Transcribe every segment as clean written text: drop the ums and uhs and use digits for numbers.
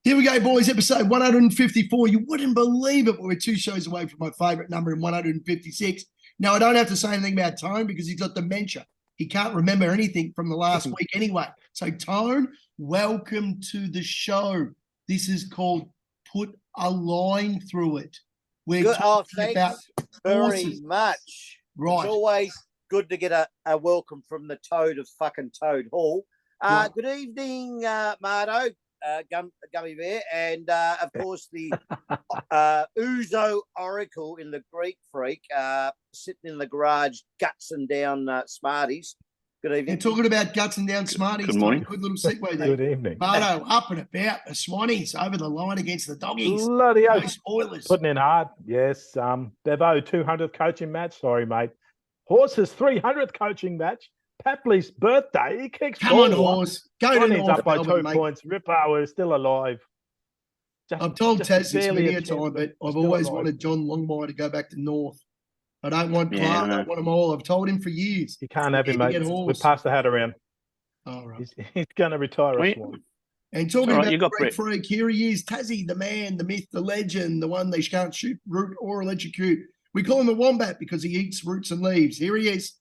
Here we go, boys. Episode 154. You wouldn't believe it, but we're 2 shows away from my favourite number in 156. Now, I don't have to say anything about Tone because he's got dementia. He can't remember anything from the last week anyway. So, Tone, welcome to the show. This is called Put a Line Through It. We're talking about very much. Right. It's always good to get a welcome from the Toad of fucking Toad Hall. Right. Good evening, Marto. Gummy Bear, and of course the Ouzo Oracle in the Greek Freak, sitting in the garage, gutsing down Smarties. Good evening. And talking about gutsing down Smarties. Good morning. Good little segue there. Good evening. Marto up and about the Swannies over the line against the Doggies. Bloody No oath. spoilers. Putting in hard. Yes. Bevo, 200th coaching match. Sorry, mate. Horse's 300th coaching match. Papley's birthday. He kicks Come on, Horse. Go to North up by Melbourne, 2 mate. points. Ripper, we're still alive. I've told Taz this barely many a a time, chance, but I've still always alive. wanted John Longmire to go back to North. I don't want Yeah, Clark. I I know. don't want them all. I've told him for years. You can't have him, Yeah, mate. get We Horse. passed the hat around. All right. He's going to retire. Wait. And talking All right, about you got Great Brett. Freak, here he is, Tassie, the man, the myth, the legend, the one they can't shoot, root, or electrocute. We call him the Wombat because he eats roots and leaves. Here he is.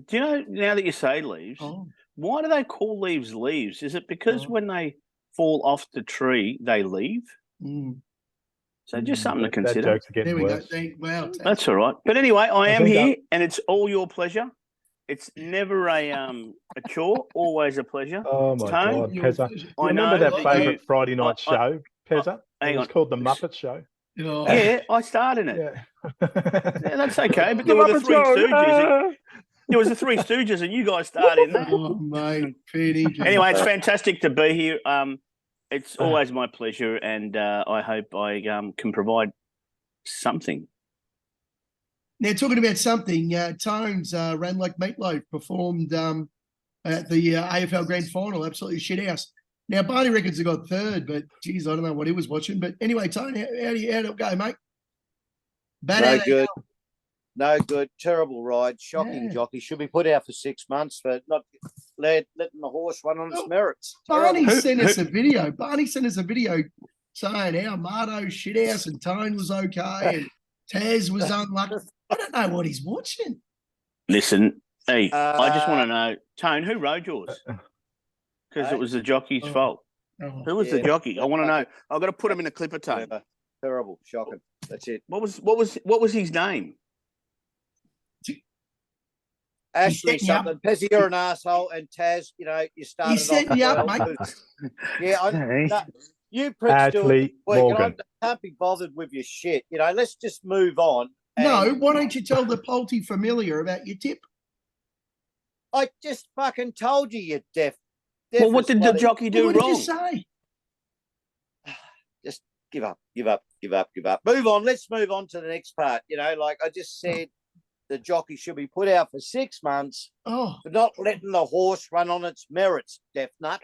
Do you know, now that you say leaves, Oh, why do they call leaves leaves? Is it because when they fall off the tree, they leave? So just something to That consider. joke's there getting we go. worse. Wow. Taz. That's all right. But anyway, I am think here, and it's all your pleasure. It's never a chore, always a pleasure. Oh, my Tone, God. Your Pezza. pleasure. I Remember know that that favourite you- Friday night show, Pezza? hang It was on. called The Muppet Show. Oh. Yeah, I started it. Yeah. Yeah, that's okay. But The there were the Muppet Three Show. Stooges. There was the Three Stooges, and you guys started in that. Oh, mate. Fair dinkum. Anyway, it's fantastic to be here. It's always my pleasure, and I hope I can provide something. Now, talking about something, Tones ran like meatloaf, performed at the AFL Grand Final, absolutely shit house. Now, Barny reckons he got third, but geez, I don't know what he was watching. But anyway, Tone, how'd it go, mate? Bad No out of good. hell. No good. Terrible ride. Shocking Yeah. jockey. Should be put out for 6 months for not letting the horse run on its Oh, merits. Barney Who- sent us a video. Barney sent us a video saying how Marto shithouse and Tone was okay and Taz was unlucky. I don't know what he's watching. Listen, hey, I just want Uh, to know, Tone, who rode yours? Because it was the jockey's Oh. fault. Oh, Who was the Yeah. jockey? I want to know. I've got to put him in a clipper, Tone. Whatever. Terrible. Shocking. That's it. What was his name? Ashley set me up. something. Pezzy, you're an asshole. And Taz, you started He set off me up, well. mate. Yeah, Hey. no, you pricks do it Ashley this week, and Morgan. I can't be bothered with your shit. Let's just move on. No, And why don't you tell the Polty familiar about your tip? I just fucking told you, you deaf. Well, what did the bloody- jockey do What did wrong? you say? Just give up. Move on. Let's move on to the next part. Like I just said, the jockey should be put out for 6 months Oh, for not letting the horse run on its merits, deaf nut.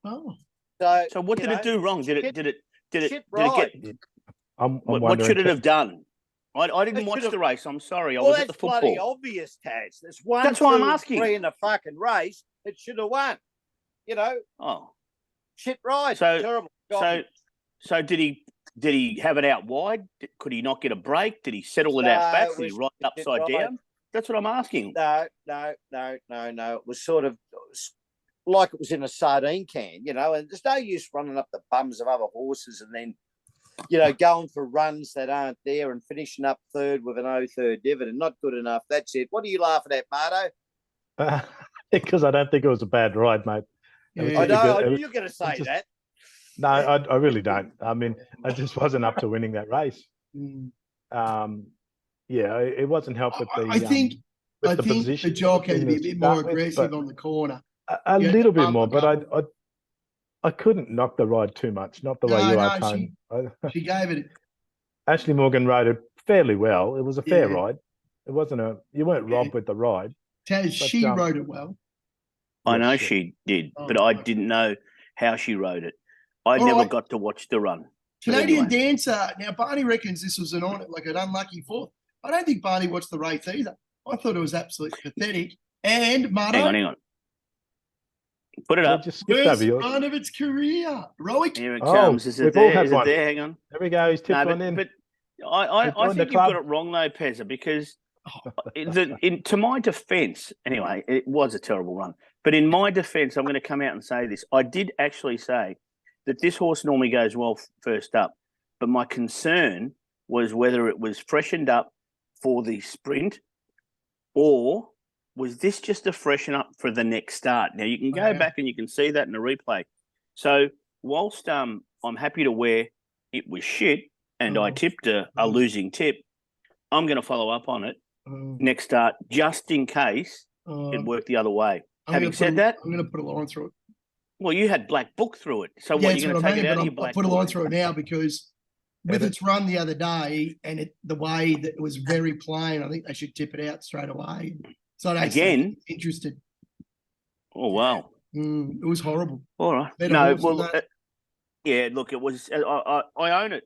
oh. So what did it do wrong? Did shit- it shit right. get? I'm What wondering, should it have done? I didn't It watch should have- the race. I'm sorry. I Well, was at that's the bloody football. obvious, Taz. There's one, That's why I'm 2, and asking. 3 in the fucking race. It should have won. Oh, Shit right. So- Terrible. so jockey. so did he have it out wide? Could he not get a break? Did he settle it out No, back? it Did he was- ride it upside right. down? That's what I'm asking. No. It was sort of like it was in a sardine can, and there's no use running up the bums of other horses and then, going for runs that aren't there and finishing up third with an 0-3 dividend. Not good enough. That's it. What are you laughing at, Marto? because I don't think it was a bad ride, mate. It was Yeah. I just a know. good- I it knew was- you were going to say just- that. No, I really don't. I mean, I just wasn't up to winning that race. Mm. Yeah, it wasn't helped with the. I think with the position jock had to be a to bit more start with, aggressive but on the corner. a Yeah, little bit bump more, a but I couldn't knock the ride too much. Not the way No, you are, no, Tone. She gave it. Ashley Morgan rode it fairly well. It was a fair Yeah. ride. It wasn't you weren't Yeah. robbed with the ride. Taz, But, she um, rode it well. I Yes, know yeah. she did, Oh, but I right. didn't know how she rode it. I All never right. got to watch the run. But Canadian anyway. dancer. Now, Barney reckons this was an unlucky fourth. I don't think Barney watched the race either. I thought it was absolutely pathetic. And Marto, Hang on. Put it I up. just skipped over First yours. run of its career. Heroic. Here it Oh, comes. Is it we've all there? had Is it one. there? Hang on. There we go. He's tipped No, one in. but I joined the think you've got club. it wrong though, Pezza, because to my defence, anyway, it was a terrible run. But in my defence, I'm going to come out and say this. I did actually say that this horse normally goes well first up, but my concern was whether it was freshened up for the sprint or was this just a freshen up for the next start? Now, you can go back and you can see that in the replay. So whilst I'm happy to where it was shit and I tipped a losing tip, I'm going to follow up on it next start just in case it worked the other way. Having said that, I'm going to put a line through it. well, you had black book through it. So what, you're going to take it out of your black book? I'll put a line through it now because with its run the other day and the way that it was very plain, I think they should tip it out straight away. So again, interested. Oh, wow. It was horrible. All right. No, well, yeah, look, it was, I own it.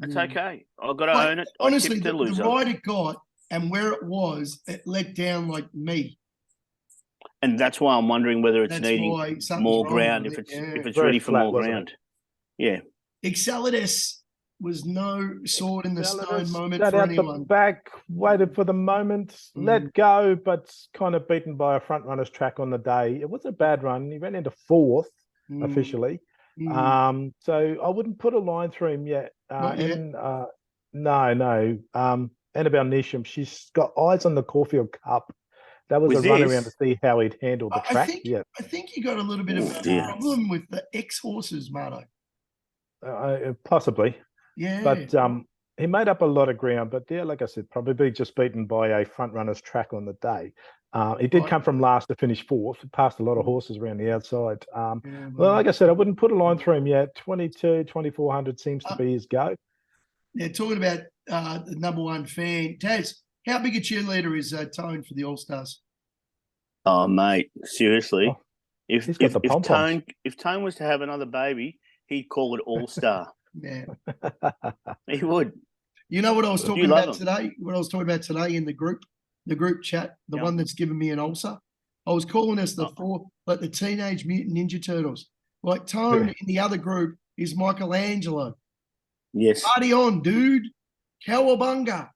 It's okay. I've got to own it. Honestly, the ride it got and where it was, it let down like me. And that's why I'm wondering whether it's needing more ground, if it's ready for more ground. Yeah. Excelidus was no sword in the stone moment for anyone. Out the back, waited for the moment, let go, but kind of beaten by a front runner's track on the day. It wasn't a bad run. He ran into fourth officially. So I wouldn't put a line through him yet. No. Annabelle Nisham, she's got eyes on the Caulfield Cup. That was a run around to see how he'd handle the track. I think you got a little bit of a problem with the X horses, Marto. Possibly. Yeah. But he made up a lot of ground. But yeah, like I said, probably just beaten by a front runner's track on the day. He did come from last to finish fourth. Passed a lot of horses around the outside. Well, like I said, I wouldn't put a line through him yet. 22,400 seems to be his go. Yeah, talking about the number one fan, Taz, how big a cheerleader is Tone for the All-Stars? Oh, mate, seriously. If Tone was to have another baby, he'd call it All-Star. Yeah. He would. You know what I was talking about today? What I was talking about today in the group chat, the one that's given me an ulcer. I was calling us the Teenage Mutant Ninja Turtles. Like Tone in the other group is Michelangelo. Yes. Party on, dude. Cowabunga.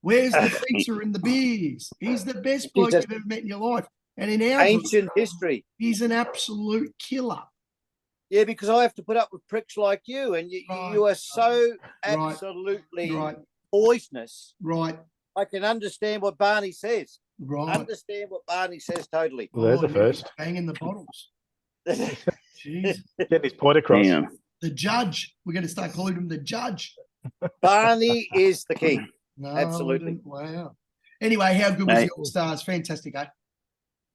Where's the pizza and the beers? He's the best bloke you've ever met in your life. And in our ancient history, he's an absolute killer. Yeah, because I have to put up with pricks like you, and you are so absolutely poisonous. Right. I can understand what Barny says. Right. Understand what Barny says totally. Well, there's the first. Banging the bottles. Jeez. Getting his point across. Damn. The judge. We're going to start calling him the judge. Barny is the king. No, absolutely. Wow. Anyway, how good was the All-Stars? Fantastic, eh?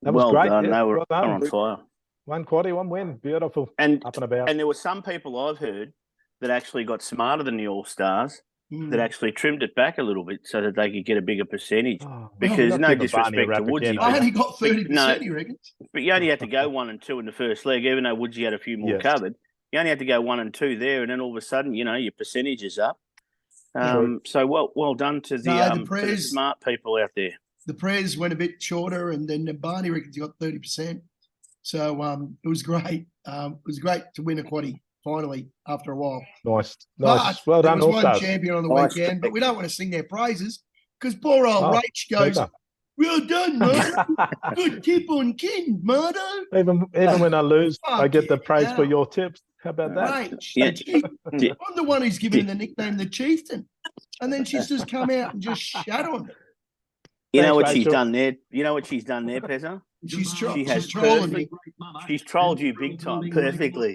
That was great. Done. Yeah, they were on fire. One quaddie, one win. Beautiful. And up and about. And there were some people I've heard that actually got smarter than the All-Stars that actually trimmed it back a little bit so that they could get a bigger percentage. Because no disrespect to Woodsy. I only got 30%, you reckon? But you only had to go 1 and 2 in the first leg, even though Woodsy had a few more covered. You only had to go 1 and 2 there, and then all of a sudden, your percentage is up. So well done to the smart people out there. The Prez went a bit shorter, and then Barny reckons he got 30%. So it was great. It was great to win a quaddie finally after a while. Nice. But well done. There was one champion on the weekend, but we don't want to sing their praises because poor old Rach goes, well done, Marto. Good tip on Ken, Marto. Even when I lose, I get the praise for your tips. How about that? Rach, I'm the one who's given the nickname the Chieftain. And then she's just come out and just shat on it. You know what she's done there? You know what she's done there, Pezza? She's trolling me. She's trolled you big time, perfectly.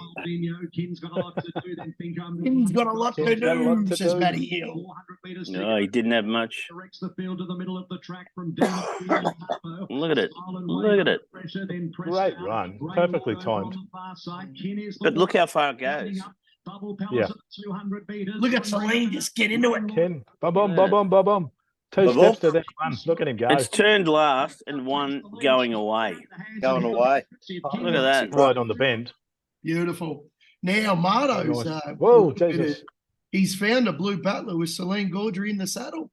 He's got a lot to do, says Matty Hill. No, he didn't have much. Look at it. Look at it. Great run. Perfectly timed. But look how far it goes. Yeah. Look at Celine just get into it. Ken. Ba-bum. 2 steps to that one. Look at him go. It's turned last and one going away. Going away. Oh, look at that. Right on the bend. Beautiful. Now, Marto's. Whoa, Jesus. He's found a blue battler with Celine Gaudry in the saddle.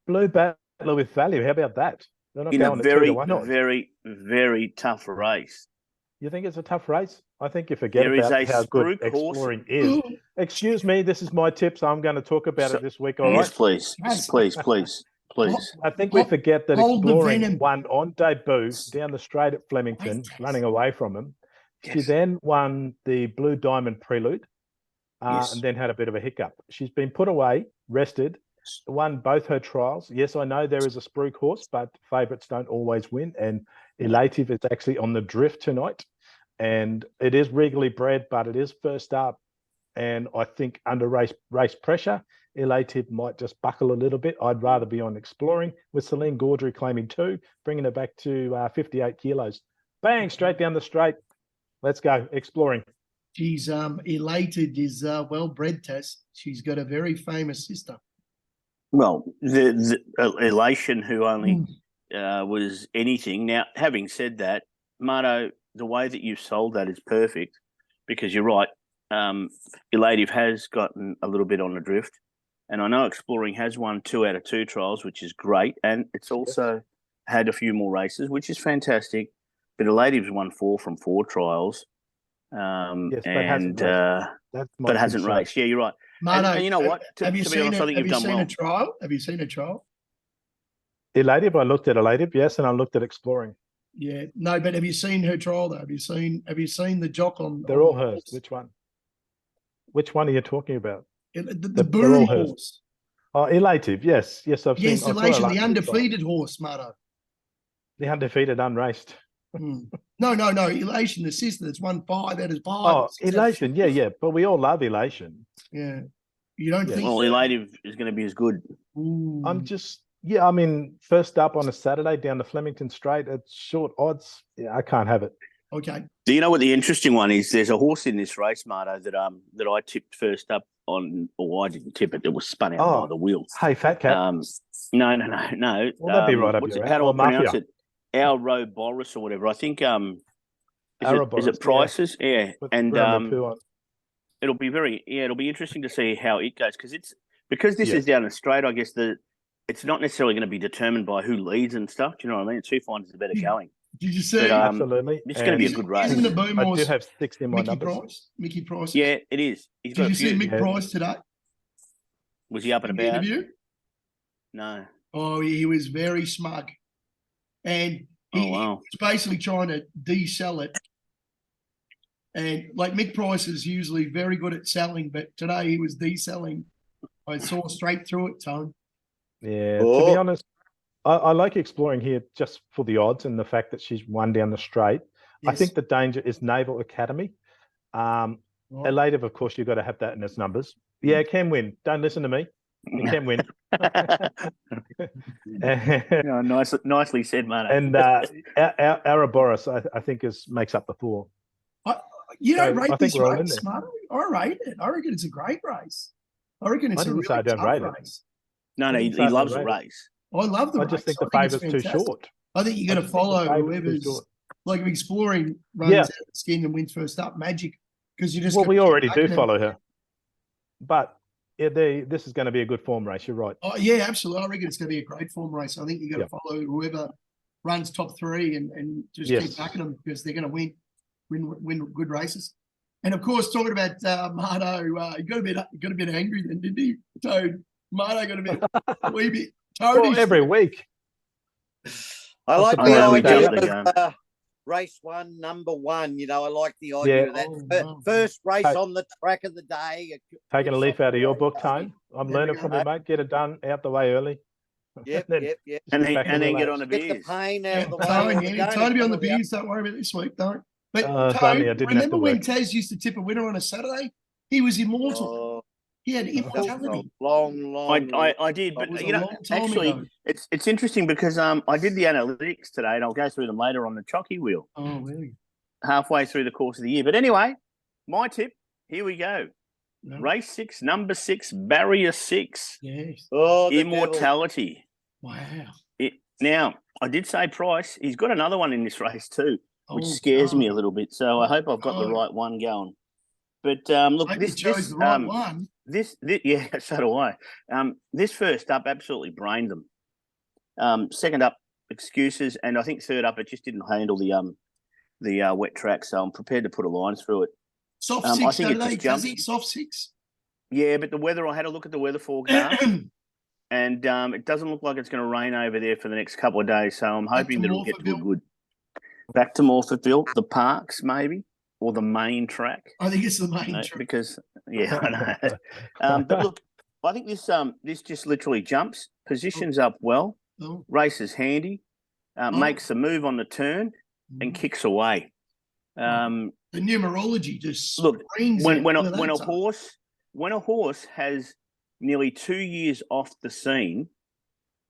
Blue battler with value. How about that? In a very, very, very tough race. You think it's a tough race? I think you forget There is about a how good spruik horse. exploring is. Excuse me, this is my tips. I'm going to talk about So- it this week. All Yes, right. please, Yes. please. I think we forget that Hold the exploring venom. won on debut down the straight at Flemington, Yes. running away from him. She Yes. then won the Blue Diamond Prelude, Yes. and then had a bit of a hiccup. She's been put away, rested, won both her trials. Yes, I know there is a spruik horse, but favourites don't always win. And Elative is actually on the drift tonight, and it is regally bred, but it is first up. And I think under race pressure, Elative might just buckle a little bit. I'd rather be on exploring with Celine Gaudry claiming 2, bringing her back to 58 kilos. Bang, straight down the straight. Let's go exploring. She's elated, is well bred, Taz. She's got a very famous sister. Well, the elation who only was anything. Now, having said that, Marto, the way that you've sold that is perfect, because you're right. Elative has gotten a little bit on the drift, and I know Exploring has won 2 out of 2 trials, which is great, and it's also had a few more races, which is fantastic. But Elative's won 4 from 4 trials, Yes, but and hasn't raced. That's my but hasn't concern. raced. Yeah, you're right. Marto, And you know what? To have you be seen honest, I it? think Have you've you done seen well. a trial? Have you seen a trial? Elative, I looked at Elative, yes, and I looked at Exploring. Yeah, no, but have you seen her trial though? Have you seen the jock on? They're on all the hers. horse? Which one? Which one are you talking about? The They're boom all hers. horse. Oh, Elative, yes, I've Yes, seen. I saw elation, Elative the trial. undefeated horse, Marto. The undefeated, unraced. No, elation, the sister that's won 5 out of 5. Oh, Elation, yeah, but we all love Elation. Yeah, you don't think? Well, Elative is going to be as good. Ooh. I'm just, I mean, first up on a Saturday down the Flemington Straight at short odds. Yeah, I can't have it. Okay. Do you know what the interesting one is? There's a horse in this race, Marto, that I tipped first up on, or I didn't tip it. It was spun out by the wheel. Hey, Fat Cat. No. Well, that'd be right up your How do I alley. pronounce it? Ouroboros or whatever. I think is it Prices? Yeah. With And Ramapu on. it'll be interesting to see how it goes, because this is down the straight. I guess it's not necessarily going to be determined by who leads and stuff. Do you know what I mean? It's who finds the better going. Did you see? But, Absolutely. It's going to be a good race. Isn't the boom I horse do have 6 in my numbers. Mickey Price? Yeah, it is. He's got Did you a few. see Mick Price today? Was he up and In the about? interview? No. Oh, he was very smug, and he was basically trying to de-sell it. And like Mick Price is usually very good at selling, but today he was de-selling. I saw straight through it, Tone. Yeah, to be honest, I like Exploring here just for the odds and the fact that she's won down the straight. Yes. I think the danger is Naval Academy. Elative, of course, you've got to have that in its numbers. Yeah, it can win. Don't listen to me. It can win. Nicely said, mate. And Ouroboros, I think, makes up the 4. You don't So rate I think this we're all in race, there. Marto? I rate it. I reckon it's a great race. I reckon it's I a didn't really say I don't tough rate it. race. No, he Sorry, loves the right. race. I love the I race. just think the I think it's favourite's too fantastic. short. I think you got to just think the follow favourite's too whoever's short. like if Exploring runs out of the skin and wins first up, magic. Because you just Well, gotta we keep already backing do them. follow her. But this is going to be a good form race. You're right. Oh, yeah, absolutely. I reckon it's going to be a great form race. I think you got to follow whoever runs top 3 and just keep backing them because they're going to win good races. And of course, talking about Marto, he got a bit angry then, didn't he? Toad. Marto got a wee bit toadish. Well, every week. I like the we idea definitely of race 1, number 1. You know, I like the idea of that. First race on the track of the day. Taking a leaf out of your book, Tone. I'm There we learning go. from you, mate. Get it done out the way early. Yep. And back then in get the on the Get the beers. pain out of the way. Tone, on the yeah, game. Tone to be on the beers. Don't worry about this week, don't. But if only I Toad, didn't have to remember when work. Taz used to tip a winner on a Saturday? He was immortal. Oh, He had that was a immortality. long. I did, That but was a you know, long time actually, ago. it's interesting because I did the analytics today, and I'll go through them later on the Chocky wheel Oh, really? halfway through the course of the year. But anyway, my tip. Here we go. No. Race 6, number 6, barrier 6, Yes. Oh, the immortality. Wow. Now, I did say Price. He's got another one in this race too, which Oh, scares me a God. little bit. So I hope I've got the God. right one going. But look, I hope this you chose the right one. This yeah, so do I. This first up absolutely brained them. Second up, excuses, and I think third up it just didn't handle the wet track, so I'm prepared to put a line through it. Soft I six, think don't it they? just jumps. Does it? Soft six? Yeah, but the weather, I had a look at the weather forecast, and it doesn't look like it's going to rain over there for the next couple of days, so I'm hoping that it'll get to a good... Back to Morphetville, the parks maybe, or the main track. I think it's the main track. Because, yeah, I know. But look, I think this just literally jumps, positions up well, races handy, makes the move on the turn, and kicks away. The numerology just look screams when a horse has nearly 2 years off the scene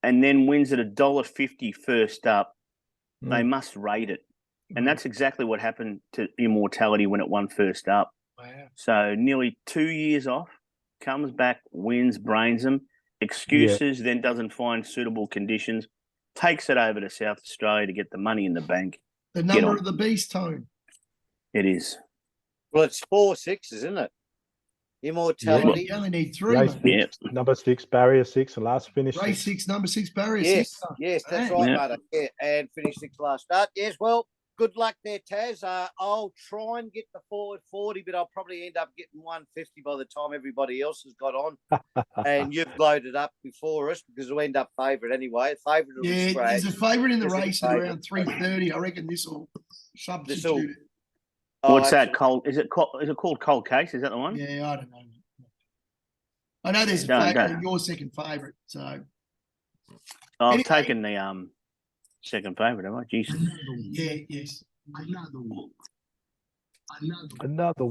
and then wins at $1.50 first up, they must rate it. And that's exactly what happened to Immortality when it won first up. Wow. So nearly 2 years off, comes back, wins, brains them, excuses, then doesn't find suitable conditions, takes it over to South Australia to get the money in the bank. The number of the beast, Tone. It is. Well, it's 4 6s, isn't it? Immortality. You only need 3. Race mate. 6, number 6, barrier 6, and last finish. Race 6, number 6, barrier Yes, 6. yes, that's right, Marto. Yeah, and finish 6 last start. Yes, well, good luck there, Taz. I'll try and get the forward 40, but I'll probably end up getting 150 by the time everybody else has got on. And you've loaded up before us because we'll end up favourite anyway. Favourite will be There's a favourite in the There's a race at favourite. around 3:30. I reckon this will substitute it. What's that? Cold? Is it called Cold Case? Is that the one? Yeah, I don't know. I know there's a favourite and your second favourite. So I've taken the second favourite, have I? Jeez. Yeah, yes. Another one. Another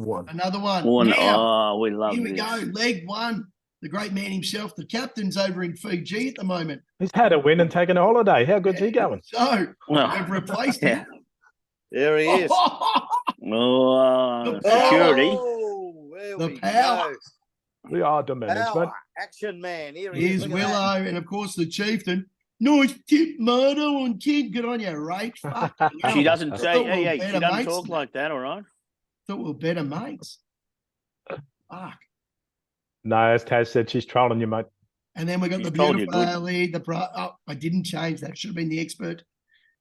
one. One. Now, We love here we this. go. Leg 1. The great man himself. The captain's over in Fiji at the moment. He's had a win and taken a holiday. How good's he going? So we've replaced him. There he is. Security. The power. We are the management. Power. Action man. Here he Here's is. Look at that. Willow and, of course, the Chieftain. Nice tip, Marto and kid. Good on you, right? She doesn't say, thought we were she better doesn't mates talk than like that, all right? Thought we were better mates. Fuck. No, as Taz said, she's trolling you, mate. And then we got He's the told you beautiful lead. I didn't change that. Should have been the expert.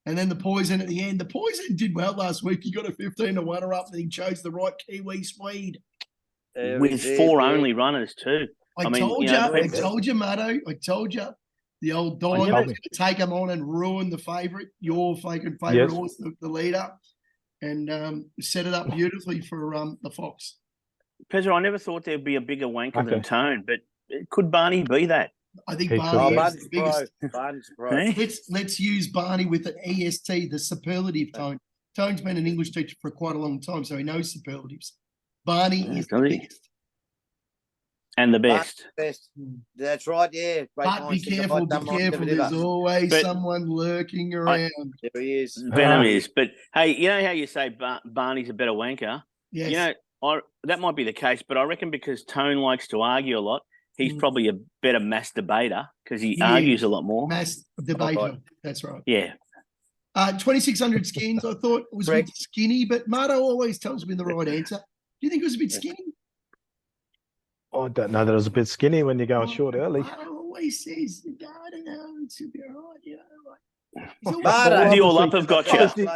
And then the poison at the end. The poison did well last week. He got a 15 to 1 up, and he chose the right Kiwi Swede. With 4 only runners too. I told you, Marto. I told you. The old Diamond was going to take him on and ruin the favourite, your fucking favourite horse, the leader, and set it up beautifully for the Fox. Pezza, I never thought there'd be a bigger wanker than Tone, but could Barney be that? I think He Barney could is the biggest. Barney's pro. Let's use Barney with an EST, the superlative tone. Tone's been an English teacher for quite a long time, so he knows superlatives. Barney is the biggest. And the best. Best. That's right, yeah. Great But be careful, There's always someone lurking around. There he is. Venom is. But hey, you know how you say Barney's a better wanker? Yes. You know, that might be the case, but I reckon because Tone likes to argue a lot, he's probably a better mass debater because he argues a lot more. Mass debater. That's right. Yeah. 2,600 skins, I thought was a bit skinny, but Marto always tells me the right answer. Do you think it was a bit skinny? I don't know that it was a bit skinny when you're going short early. Marto always says, I don't know, it should be all right. You know, Marto, the all up have got you.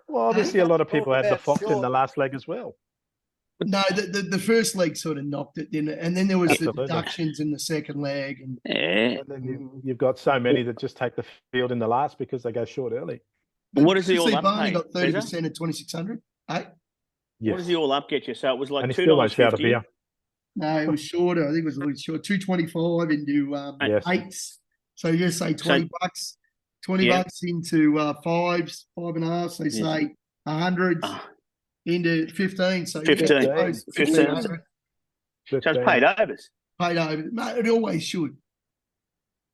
Well, obviously a lot of people had the Fox in the last leg as well. No, the first leg sort of knocked it, didn't it? And then there was the deductions in the second leg. And then you've got so many that just take the field in the last because they go short early. What does the all up Barney pay? got 30% at 2,600. Yes. What does the all up get you? So it was like $2.50. No, it was shorter. I think it was a little short. 225 into eights. So you just say $20. $20 into fives, 5.5. So say 100 into 15. So 15. 15. So it's paid overs. Paid over. It always should.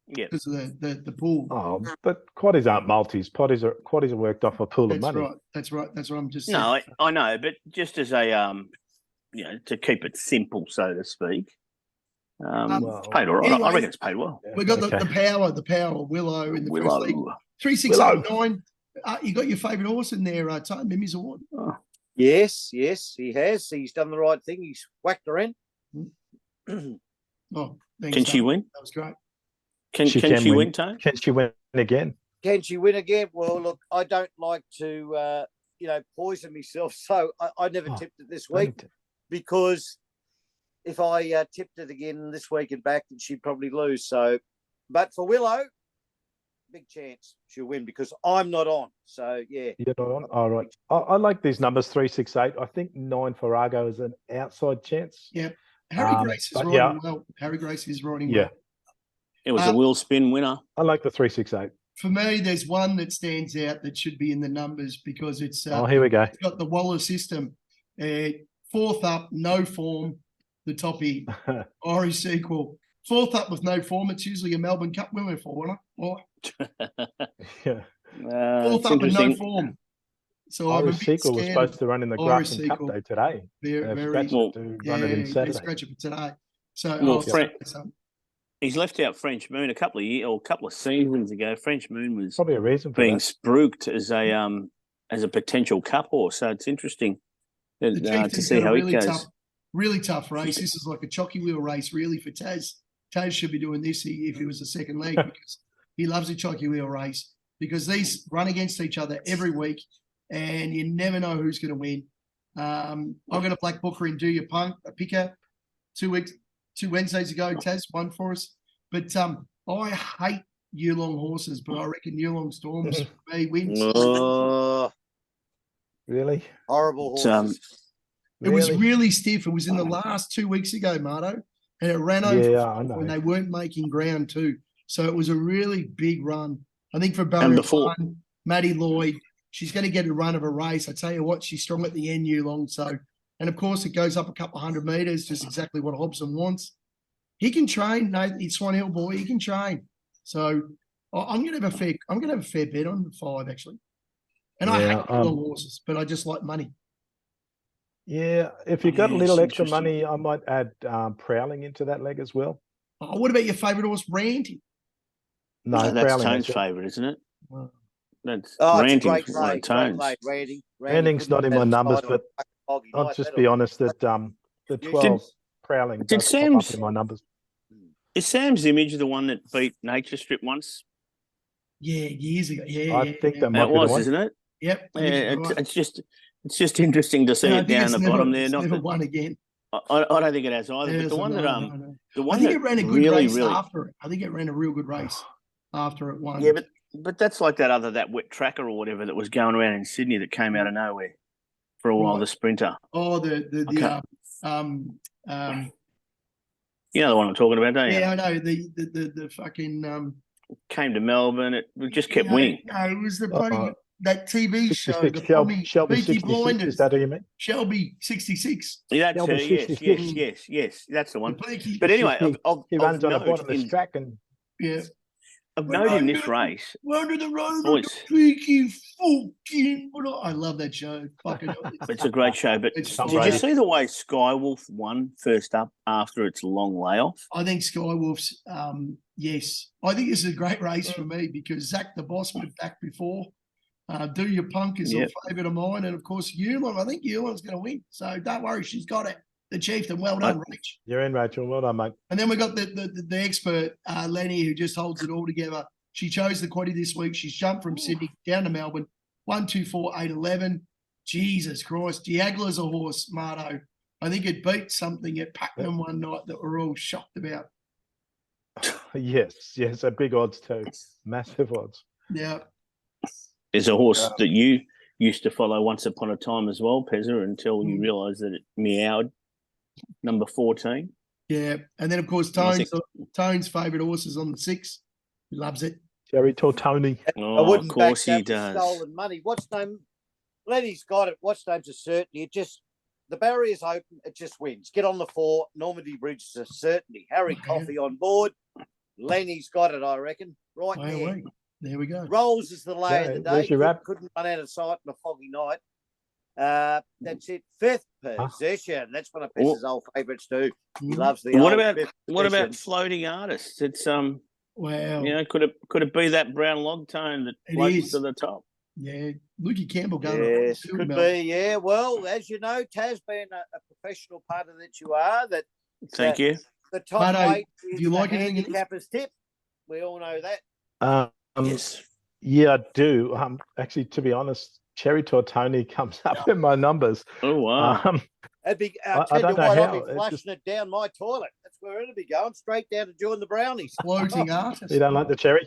Yeah. Because of the pool. Oh, but quaddies aren't multis. Quaddies are worked off a pool of money. That's right. That's what I'm just saying. No, I know, but just as a to keep it simple, so to speak. It's paid all right. Anyway, I reckon it's paid well. We got the power of Willow in the first league. 3,609. You got your favourite horse in there, Tone, Mimi's Award. Oh. Yes, he has. He's done the right thing. He's whacked her in. Can she win? That was great. Can she win, Tone? Can she win again? Can she win again? Well, look, I don't like to poison myself. So I never tipped it this week don't. because if I tipped it again this week and back, then she'd probably lose. So, but for Willo, big chance she'll win because I'm not on. So yeah. You're not on. All right. I like these numbers 3, 6, 8. I think 9 for Argo is an outside chance. Yep. Harry Grace is but riding well. Harry Grace is riding well. It was a wheel spin winner. I like the 3, 6, 8. For me, there's one that stands out that should be in the numbers because it's Here we go. it's got the Waller system. Fourth up, no form, the toppy, Irish sequel. Fourth up with no form, it's usually a Melbourne Cup winner for one. Yeah. Fourth up with no form. So I'm a Irish bit sequel was scared. supposed to run in the Irish Grafton Cup sequel. Day today. Very, To run it in Saturday. scratch it for today. So Well, he's left out French Moon a couple of seasons ago. French Moon was Probably a reason for being that. spruiked as a potential cup horse. So it's interesting to see how it goes. Really tough race. This is like a chocky wheel race, really, for Taz. Taz should be doing this if he was a second leg because he loves a chocky wheel race because these run against each other every week and you never know who's going to win. I'm going to black booker in Do Your Punk, a picker, 2 Wednesdays ago. Taz won for us. But I hate year-long horses, but I reckon year-long Storms for me wins. Really? Horrible horses. It was really stiff. It was in the last 2 weeks ago, Marto, and it ran over I know. when they weren't making ground too. So it was a really big run. I think for Barny, Maddie Lloyd, she's going to get a run of a race. I tell you what, she's strong at the end, Long. So, and of course, it goes up a couple of 100 metres, just exactly what Hobson wants. He can train. No, he's Swan Hill boy. He can train. So I'm going to have a fair bet on the 5 actually. And I hate long horses, but I just like money. Yeah, if you've got a little extra money, I might add Prowling into that leg as well. Oh, what about your favourite horse, Randy? No, that's Prowling Tone's favourite, isn't it? That's it's a Ranting's great one of race, Tone's. Randing's not in my numbers, but I'll just be honest that the 12 Prowling does pop up in my numbers. Is Sam's Image the one that beat Nature Strip once? Yeah, years ago. Yeah, I think that might be was, the one. isn't it? Yep. Yeah, it's just interesting to see it down the bottom there. Not never won again. I don't think it has either. Yeah, but the one that the one I think it ran a good race after it. I think it ran a real good race after it won. Yeah, but that's like that wet tracker or whatever that was going around in Sydney that came out of nowhere for a while. The Sprinter. Oh, you know the one I'm talking about, don't you? Yeah, I know the fucking came to Melbourne. It just kept winning. No, it was the bloody that TV show, the Shelby Peaky 66. Blinders. Is that who you mean? Shelby 66. Yeah, that's her. Yes, that's the one. But anyway, he runs on the bottom of the track and Of note in this race, under the road, boys. Peaky fucking. I love that show. Fucking. It's a great show. But did you see the way Skywolf won first up after its long layoff? I think Skywolf's. Yes, I think this is a great race for me because Zach the Boss went back before. Do Your Punk is a favourite of mine, and of course Yulon. I think Yulon's going to win, so don't worry, she's got it. The Chieftain, well done, Rach. You're in, Rachel. Well done, mate. And then we got the expert Lenny, who just holds it all together. She chose the QUADDIE this week. She's jumped from Sydney down to Melbourne. 1, 2, 4, 8, 11. Jesus Christ, Diagola's a horse, Marto. I think it beat something at Pakenham one night that we're all shocked about. Yes, a big odds too, massive odds. Yeah. There's a horse that you used to follow once upon a time as well, Pezza, until you realised that it meowed. Number 14. Yeah, and then of course Tone's favourite horse is on the 6. He loves it. Jerry Tortoni. Oh, of course he does. Stolen money. What's name? Lenny's got it. What's name's a certainty. It just the barrier's open. It just wins. Get on the 4. Normandy Bridge is a certainty. Harry Coffey on board. Lenny's got it, I reckon. Right there. There we go. Rolls is the lay of the day. Your wrap? Couldn't run out of sight on a foggy night. That's it. 5th position. That's one of Pezza's old favourites too. He loves the. What about floating artists? It's wow. Could it be that brown log tone that floats to the top? Yeah, Lukey Campbell going. Yes, could be. Yeah, well, as you know, Taz, being a professional partner that you are, Thank you. The top 8 is do you like handicapper's tip. We all know that. Yes. Yeah, I do. Actually, to be honest, Cherry Tortoni comes up in my numbers. Oh wow! That'd be, I tell you don't know what, how, I'll be it flushing just- it down my toilet. That's where it'll be going, straight down to join the brownies. Floating artist. You don't like the cherry?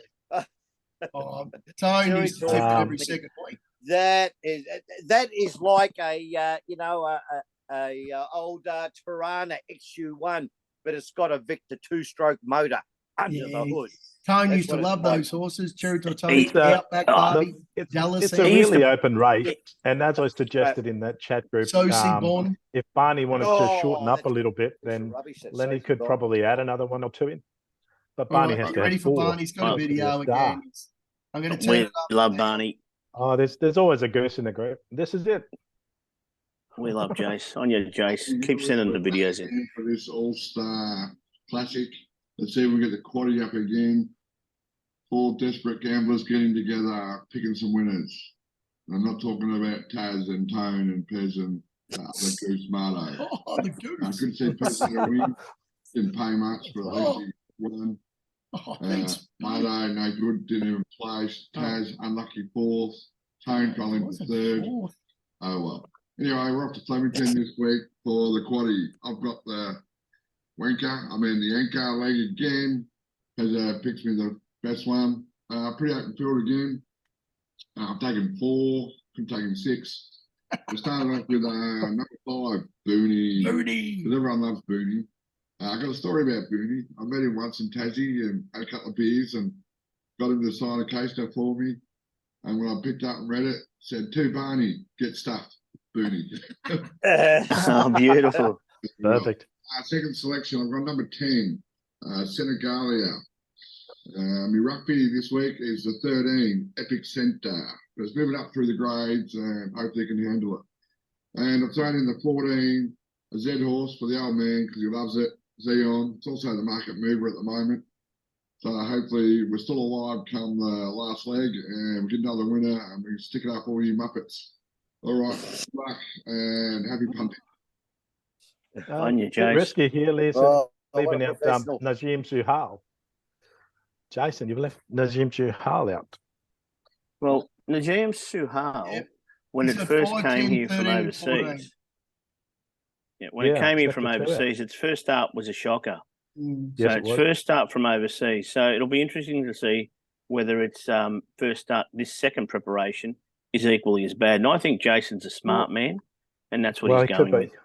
Oh, Tone Cherry used to tip it every Tortoni. second week. That is like a old Tirana XU1, but it's got a Victor 2-stroke motor under the hood. Tone That's used to what it's love like. those horses. Cherry Tortoni, It's, Outback Barbie, It's Dallas, a He used really to- open race, and as I suggested in that chat group, Sosie Bond. if Barney wanted to shorten up a that's- little bit, that's then rubbish, that Lenny Sophie could Bond. probably add another 1 or 2 in. But All Barney right, has you to ready have for 4. Barney's got a to be video star. again. I'm going to turn We it up. love now. Barney. Oh, there's always a goose in the group. This is it. We love Jace. On you, Jace. Keep sending the videos in. For this All-Star Classic. Let's see if we get the quaddie up again. 4 desperate gamblers getting together, picking some winners. And I'm not talking about Taz and Tone and Pez and the Goose Marto. Oh, the I goose. could see Pez win. Didn't pay much, but at least he won. Oh, thanks. Marto, no good, didn't even place. Taz, unlucky 4th. Tone fell into Wasn't 3rd. fourth. Oh well. Anyway, we're off to Flemington this week for the quaddie. I've got the the anchor leg again. Pezza picks me the best one. Pretty open field again. I've taken 4, could have taken 6. We started off with number 5, Booney. Booty. Because everyone loves Booney. I got a story about Booney. I met him once in Tassie and had a couple of beers and got him to sign a case note for me. And when I picked up and read it, said, "To Barney, get stuffed, Booney." Oh, beautiful. Perfect. Second selection, I've got number 10, Senegalia. My rugby this week is the 13, Epic Centre. It's moving up through the grades and hopefully they can handle it. And I've thrown in the 14, a Z horse for the old man because he loves it, Zeon. It's also the market mover at the moment. So hopefully we're still alive come the last leg and we get another winner and we stick it up all you Muppets. All right, good luck and happy punting. On you, Bit Jace. risky here, leaving What a out professional. Najim Suhal. Jason, you've left Najim Suhal out. Well, Najim Suhal, Yep. when He's it got first 5, came 10, here from 13, overseas, 14. when it came it's here left from the 2 out. overseas, its first start was a shocker. Mm. Yes, So it its was. first start from overseas. So it'll be interesting to see whether its first start, this second preparation, is equally as bad. And I think Jason's a smart man, and that's what Well, he's he could going be. with.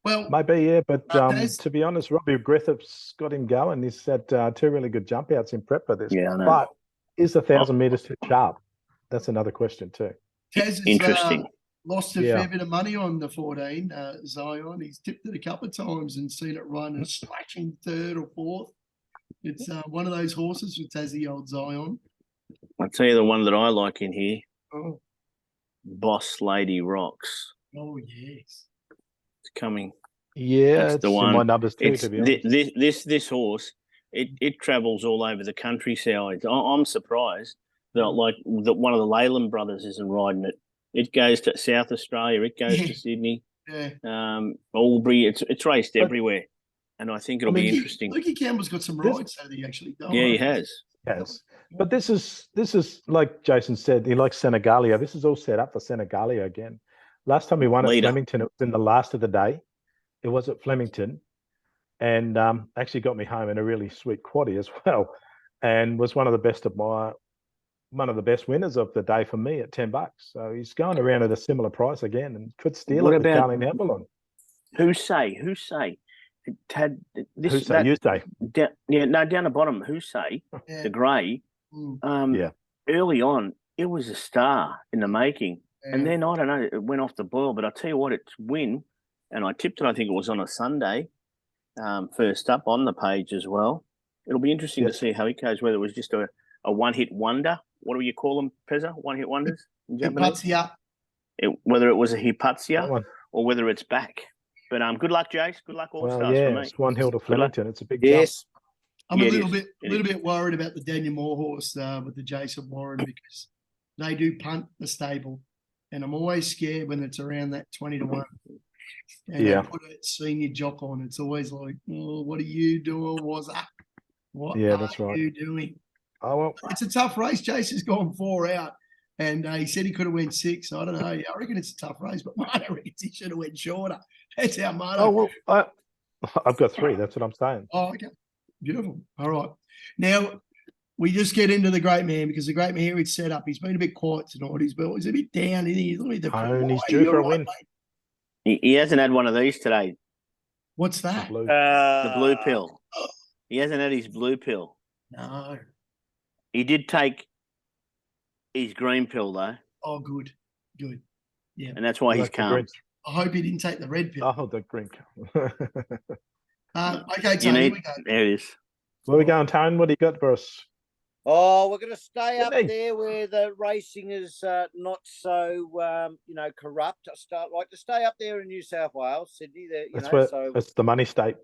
Well, Maybe, yeah, but Taz? to be honest, Robbie Griffith's got him going. He's had 2 really good jump outs in prep for this. Yeah, I know. But is the 1,000 metres too sharp? That's another question too. Tez has Interesting. lost a Yeah. fair bit of money on the 14, Zion. He's tipped it a couple of times and seen it run and slashing 3rd or 4th. It's one of those horses with Tassie old Zion. I'll tell you the one that I like in here, Oh, Boss Lady Rocks. oh yes. It's coming. Yeah, It's it's the in one. my numbers too, It's to be honest. this horse. It travels all over the countryside. I'm surprised that one of the Leyland brothers isn't riding it. It goes to South Australia. It goes Yeah. to Sydney, Yeah. Albury. It's raced But- everywhere, and I think it'll be interesting. Lukey Campbell's got some This- rights, hasn't he, actually? Oh, Yeah, he has. Yes. But this is like Jason said, he likes Senegalia. This is all set up for Senegalia again. Last time he won at Leader. Flemington, it was in the last of the day. It was at Flemington, and actually got me home in a really sweet quaddie as well, and was one of the best winners of the day for me at $10. So he's going around at a similar price again, and could steal What it with about- Darling Avalon. Who say? It had this. Who say? that- You say? down the bottom. Who say? Yeah. The grey. Mm, Yeah. Early on, it was a star in the making. yeah. And then I don't know, it went off the boil. But I tell you what, its win, and I tipped it. I think it was on a Sunday, first up on the page as well. It'll be interesting Yes. to see how it goes. Whether it was just a one-hit wonder. What do you call them, Pezza? One-hit wonders in It Japanese. puts you up. Whether it was a That Hipatsia one. or whether it's back. But good luck, Jace. Good luck, all Well, stars yeah, for me. Swan Hill to luck. Flemington. It's a big Yes. I'm Yeah, a it little is. bit, It little is. bit worried about the Daniel Moore horse with the Jason Warren because they do punt the stable, and I'm always scared when it's around that 20 to 1. And Yeah. they put a senior jock on. It's always like, oh, what are you doing? Was that? What Yeah, are that's right. you doing? jump. Oh well, It's a tough race. Jason's gone 4 out. And he said he could have went 6. I don't know. I reckon it's a tough race, but Marto reckons he should have went shorter. That's how Marto. Oh, well, I've got 3. That's what I'm saying. Oh, okay. Beautiful. All right. Now, we just get into the great man because the great man here is set up. He's been a bit quiet tonight. He's a bit down. He's due for a win. He hasn't had one of these today. What's that? The blue pill. He hasn't had his blue pill. No. He did take his green pill, though. Oh, good. Good. Yeah. And that's why he's calm. I hope he didn't take the red pill. Oh, the green. Okay, Tony, we go. There it is. Where we going, Tone? What do you got for us? Oh, we're going to stay up Sydney. there where the racing is not so, corrupt. I like to stay up there in New South Wales, Sydney. There, It's the money state.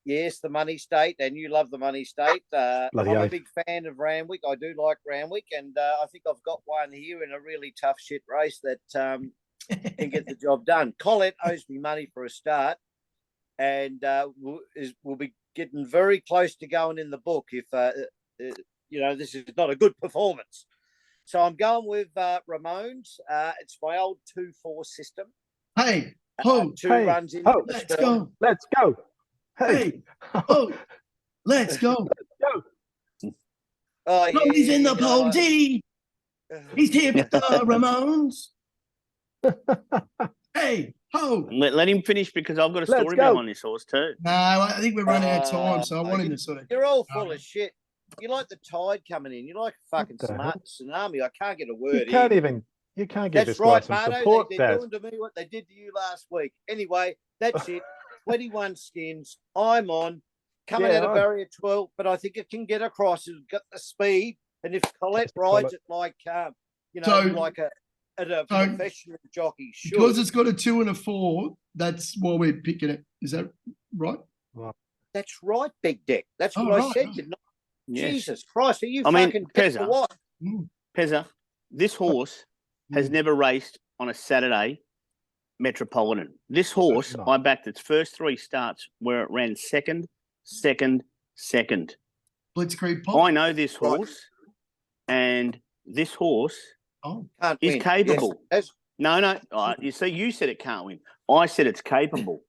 Yes, the money state, and you love the money state. I'm Bloody a oath. big fan of Randwick. I do like Randwick, and I think I've got one here in a really tough shit race that can get the job done. Colette owes me money for a start, and will be getting very close to going in the book if this is not a good performance. So I'm going with Ramones. It's my old 2-4 system. Hey, 2 runs in. let's go. Let's go. Hey, let's go. Oh, yeah, He's in the pole D. He's tipped the Ramones. Hey, Let him finish because I've got a story behind this horse too. No, I think we're running out of time, so I want him to sort of. You're all full of shit. You like the tide coming in. You like a fucking smart tsunami. I can't get a word in. You can't give That's this guy right, some Marto. support, They're Dad. doing to me what they did to you last week. Anyway, that's it. 21 skins. I'm on. Coming out of barrier 12, but I think it can get across. It's got the speed. And if Colette rides it like, like a professional jockey, sure. Because it's got a 2 and a 4, that's why we're picking it. Is that right? That's right, Big Dick. That's what I said. Yes. Jesus Christ, are you fucking Pezza, what? Pezza, this horse has never raced on a Saturday Metropolitan. This horse, I backed its first 3 starts where it ran second. Blitzkrieg Pop. I know this horse, and this horse is win. capable. Yes. No. You see, you said it can't win. I said it's capable.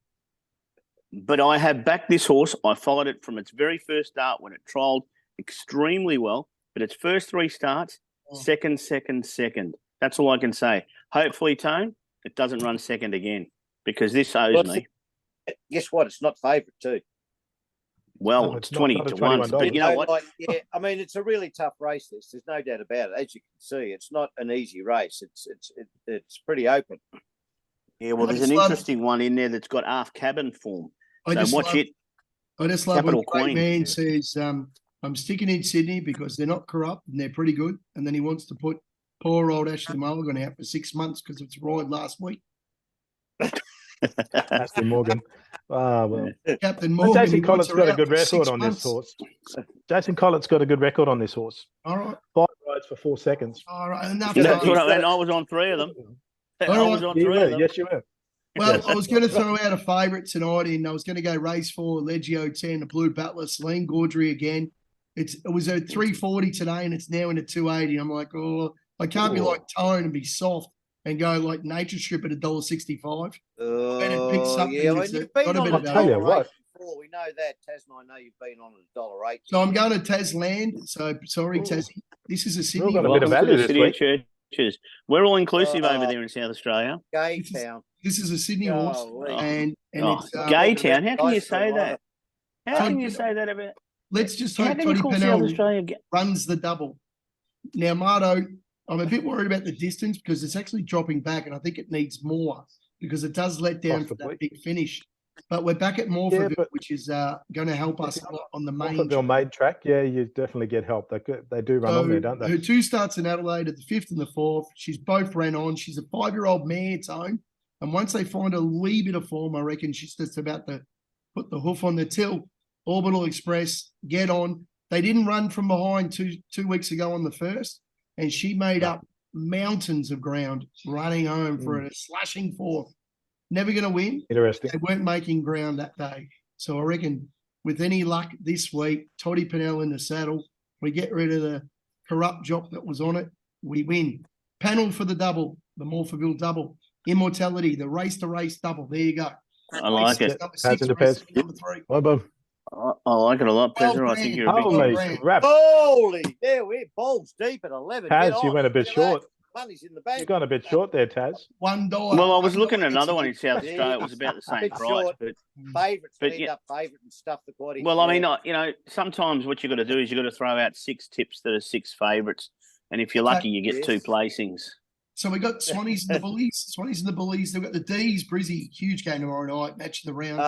But I have backed this horse. I followed it from its very first start when it trialled extremely well. But its first 3 starts, second. That's all I can say. Hopefully, Tone, it doesn't run second again because this owes me. Guess what? It's not favourite too. Well, it's 20 to 1. But you know what? It's a really tough race. There's no doubt about it. As you can see, it's not an easy race. It's pretty open. Yeah, well, there's an interesting one in there that's got half cabin form. So watch it. I just love Capital when the great Queen man says, I'm sticking in Sydney because they're not corrupt and they're pretty good. And then he wants to put poor old Ashley Mulligan out for 6 months because it's ride last week. Ashley Morgan. Captain Morgan. Jason Collett's got a good record on this horse. Jason Collett's got a good record on this horse. All right. 5 rides for 4 seconds. All right. Enough. I was on 3 of them. I was on 3 of them. Yes, you were. Well, I was going to throw out a favourite tonight, and I was going to go race 4, Legio 10, the Blue Butler, Celine Gaudry again. It was a 340 today, and it's now in a 280. I'm like, I can't be like Tone and be soft and go like Nature Strip at $1.65. You've been on I'll tell you what. before. We know that, Taz, and I know you've been on $1.08. So I'm going to Tasland. So sorry, Tassie. This is a Sydney. We've got a bit of value this week. Churches. We're all inclusive over there in South Australia. Gay Town. This is a Sydney horse, and it's Gay Town. How can you say that? How can you say that about? Let's just hope Toddy Pennell runs the double. Now, Marto, I'm a bit worried about the distance because it's actually dropping back, and I think it needs more because it does let down for that big finish. But we're back at Morphetville, which is going to help us on the main track. Yeah, you definitely get help. They do run on there, don't they? Her 2 starts in Adelaide at the 5th and the 4th. She's both ran on. She's a 5-year-old mare, Tone. And once they find a wee bit of form, I reckon she's just about to put the hoof on the till. Orbital Express, get on. They didn't run from behind two weeks ago on the 1st, and she made up mountains of ground running home for a slashing 4th. Never going to win. Interesting. They weren't making ground that day. So I reckon with any luck this week, Toddy Pennell in the saddle, we get rid of the corrupt jock that was on it, we win. Panel for the double, the Morphetville double. Immortality, the race to race double. There you go. I like it. Number Pads 6, into race Pez. number 3. Well done. I like it a lot, 12 Pezza. I think you're a big Holy fan. crap. Holy, there we're balls deep at 11. Get Taz, you on. went a bit Look at that. short. Money's in the You've bank. gone a bit short there, Taz. $1. Well, I was looking $1 at another one in gets South Yeah. Australia. It was about the same Bit price, short. but Favourites But that end yeah. up favourite and stuff the quaddy. well, I mean, sometimes what you got to do is you got to throw out 6 tips that are 6 favourites, and if you're lucky, you get 2 Yes. placings. So we got Swannies and the Bullies. Swannies and the Bullies. They've got the D's, Brizzy, huge game tomorrow night, match of the round.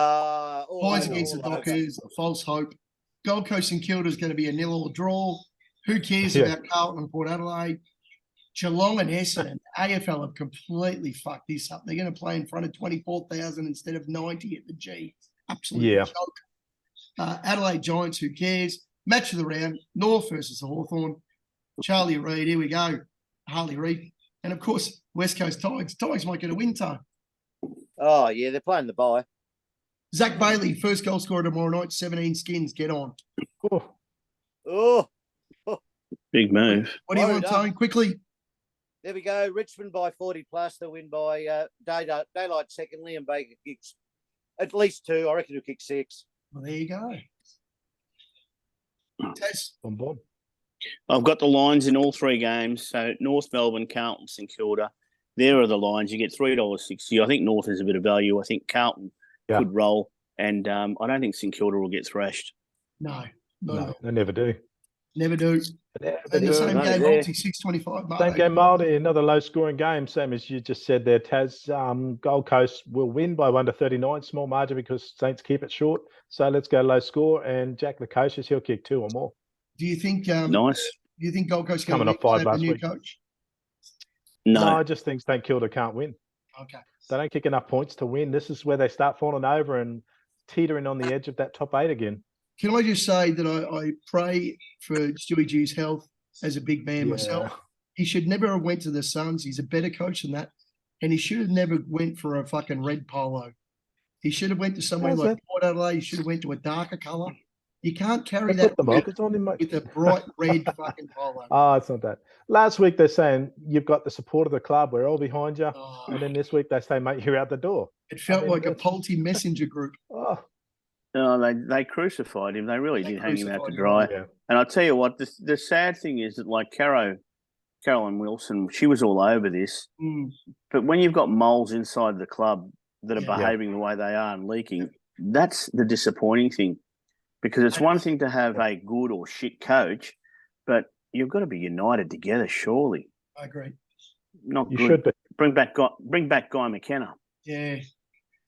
Boys against the Dockers, a false hope. Gold Coast and Kilda is going to be a 0-0 draw. Who cares Yeah. about Carlton and Port Adelaide? Geelong and Essendon, AFL have completely fucked this up. They're going to play in front of 24,000 instead of 90 at the G. Absolutely Yeah. joke. Adelaide Giants, who cares? Match of the round, North versus the Hawthorn. Charlie Reid, here we go. Harley Reid. And of course, West Coast Tigers. Tigers might get a win time. Oh, yeah, they're playing the bye. Zach Bailey, first goal scorer tomorrow night, 17 skins. Get on. Oh, Oh, Big move. What do you Well want, done. Tone? Quickly. there we go. Richmond by 40 plus. They'll win by Daylight second. Liam Baker kicks at least 2. I reckon he'll kick 6. Well, there you go. Taz, boom, boom. I've got the lines in all 3 games. So North Melbourne, Carlton, St Kilda. There are the lines. You get $3.60. I think North is a bit of value. I think Carlton Yeah. could roll, and I don't think St Kilda will get thrashed. no. No, they never do. Never do. Never And the do. same No, game, there. multi 625. Same game, Marty. Another low-scoring game. Same as you just said there, Taz. Gold Coast will win by 1-39, small margin because Saints keep it short. So let's go low score. And Jack Lukosius, he'll kick 2 or more. Do you think Nice. Do you think Gold Coast Coming going off to 5 have the last new week. coach? No, No. I just think St Kilda can't win. Okay. They don't kick enough points to win. This is where they start falling over and teetering on the edge of that top 8 again. Can I just say that I pray for Stewie G's health as a big man myself. He should never have went to the Suns. He's a better coach than that. And he should have never went for a fucking red polo. He should have went to somewhere How's like that? Port Adelaide. He should have went to a darker colour. You can't carry They that put them up. It's on him, mate. with a bright red fucking polo. Oh, it's not that. Last week they're saying you've got the support of the club. We're all behind you. Oh, And then this week they say, mate, you're out the door. it felt mean, like a that's- Pulte messenger group. Oh, No, they crucified him. They really They did hang him out to crucified him. dry. yeah. And I'll tell you what, the sad thing is that like Caroline Wilson, she was all over this. Mm. But when you've got moles inside the club that are Yeah. behaving the way they are and leaking, that's the disappointing thing. Because it's one thing to have a good or shit coach, but you've got to be united together, surely. I agree. Not You good. should be. Bring back Guy McKenna. Yeah.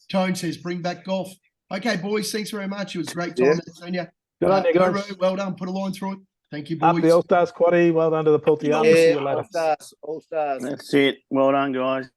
Tone says, bring back golf. Okay, boys, thanks very much. It was a great Yeah. time. Sonia. Good on you, guys. Guru, well done. Put a line through it. Thank you, Up boys. the All-Stars, QUADDIE. Well done to the Pulte Army. See Yeah, you later. all stars. That's it. Well done, guys.